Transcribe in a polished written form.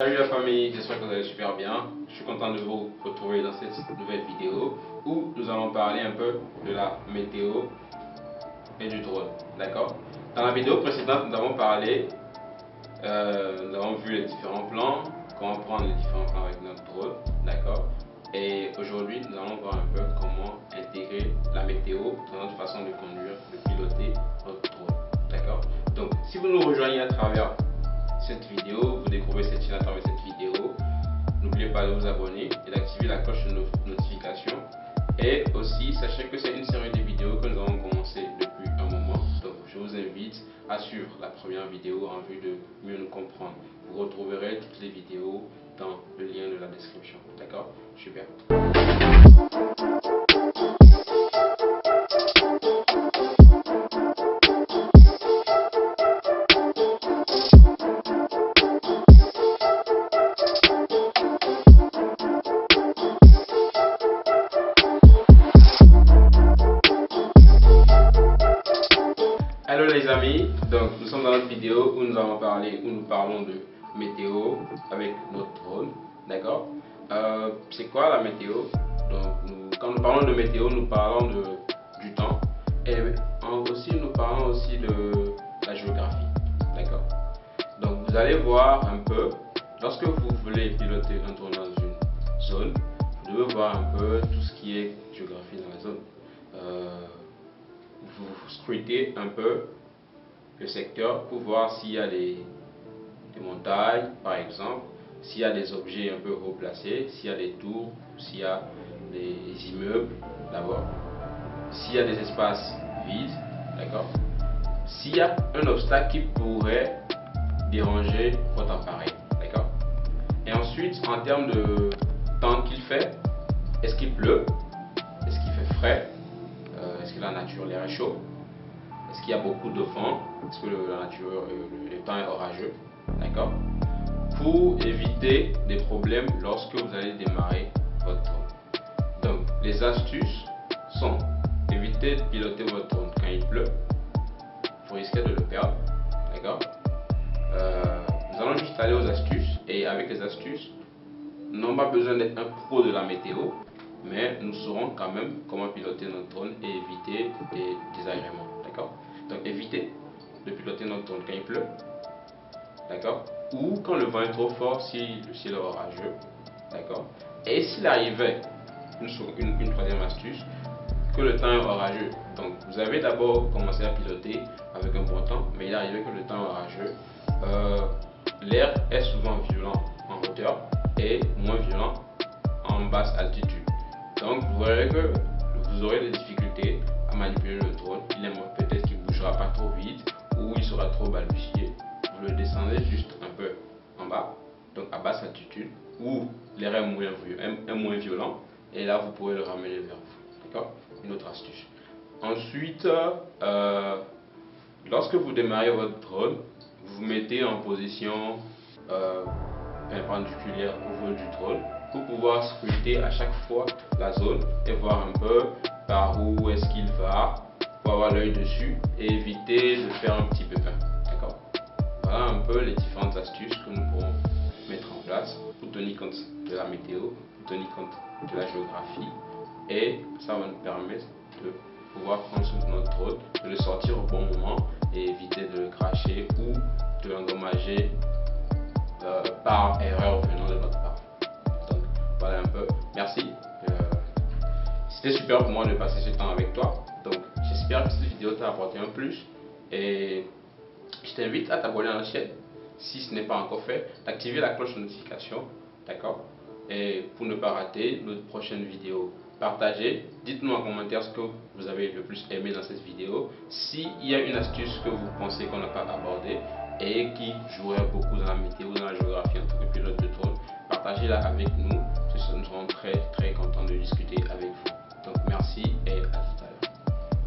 Salut la famille, j'espère que vous allez super bien. Je suis content de vous retrouver dans cette nouvelle vidéo où nous allons parler un peu de la météo et du drone. D'accord? Dans la vidéo précédente, nous avons parlé, nous avons vu les différents plans, comment prendre les différents plans avec notre drone. D'accord? Et aujourd'hui, nous allons voir un peu comment intégrer la météo dans notre façon de conduire, de piloter notre drone. D'accord? Donc, si vous nous rejoignez à travers cette vidéo, vous découvrez cette chaîne à travers cette vidéo, n'oubliez pas de vous abonner et d'activer la cloche de notification. Et aussi, sachez que c'est une série de vidéos que nous avons commencé depuis un moment. Donc, je vous invite à suivre la première vidéo en vue de mieux nous comprendre. Vous retrouverez toutes les vidéos dans le lien de la description. D'accord? Super. Hello les amis, donc nous sommes dans notre vidéo où nous parlons de météo avec notre drone, d'accord. C'est quoi la météo? Donc quand nous parlons de météo, nous parlons du temps et nous parlons aussi de la géographie, d'accord. Donc vous allez voir un peu, lorsque vous voulez piloter un drone dans une zone, vous devez voir un peu tout ce qui est géographie dans la zone. Vous scrutez un peu le secteur pour voir s'il y a des montagnes par exemple, s'il y a des objets un peu haut placés, s'il y a des tours, s'il y a des immeubles d'abord, s'il y a des espaces vides, d'accord, s'il y a un obstacle qui pourrait déranger votre appareil, d'accord. Et ensuite, en termes de temps qu'il fait, est-ce qu'il pleut, est-ce qu'il fait frais, est-ce que la nature l'air est chaud, est-ce qu'il y a beaucoup de vent, est-ce que le temps est orageux, d'accord, pour éviter des problèmes lorsque vous allez démarrer votre drone. Donc les astuces sont éviter de piloter votre drone quand il pleut, vous risquez de le perdre, d'accord. Nous allons juste aller aux astuces, et avec les astuces, nous n'avons pas besoin d'être un pro de la météo, mais nous saurons quand même comment piloter notre drone et éviter des désagréments, d'accord. Donc évitez de piloter notre drone quand il pleut, d'accord, ou quand le vent est trop fort, si le ciel est orageux, d'accord. Et s'il arrivait, une troisième astuce, que le temps est orageux, donc vous avez d'abord commencé à piloter avec un bon temps, mais il arrivait que le temps est orageux, l'air est souvent violent en hauteur et moins violent en basse altitude. Donc vous verrez que vous aurez des difficultés à manipuler le drone. Peut-être qu'il ne bougera pas trop vite ou il sera trop balbutié. Vous le descendez juste un peu en bas, donc à basse altitude, où l'air est moins violent, et là vous pourrez le ramener vers vous. D'accord? Une autre astuce. Ensuite, lorsque vous démarrez votre drone, vous vous mettez en position perpendiculaire au vol du drone pour pouvoir scruter à chaque fois la zone et voir un peu par où est-ce qu'il va, pour avoir l'œil dessus et éviter de faire un petit pépin. D'accord? Voilà un peu les différentes astuces que nous pourrons mettre en place pour tenir compte de la météo, pour tenir compte de la géographie, et ça va nous permettre de pouvoir prendre notre drone, de le sortir au bon moment et éviter de le cracher ou de l'endommager par erreur venant de notre part. Donc voilà un peu, merci. C'était super pour moi de passer ce temps avec toi. Donc j'espère que cette vidéo t'a apporté un plus, et je t'invite à t'abonner à la chaîne si ce n'est pas encore fait, d'activer la cloche de notification, d'accord, et pour ne pas rater notre prochaine vidéo. Partagez, dites-nous en commentaire ce que vous avez le plus aimé dans cette vidéo, s'il y a une astuce que vous pensez qu'on n'a pas abordée et qui jouerait beaucoup dans la météo, dans la géographie en tant que pilote de drone, partagez-la avec nous, nous serons très contents de discuter avec vous. Donc merci et à tout à l'heure.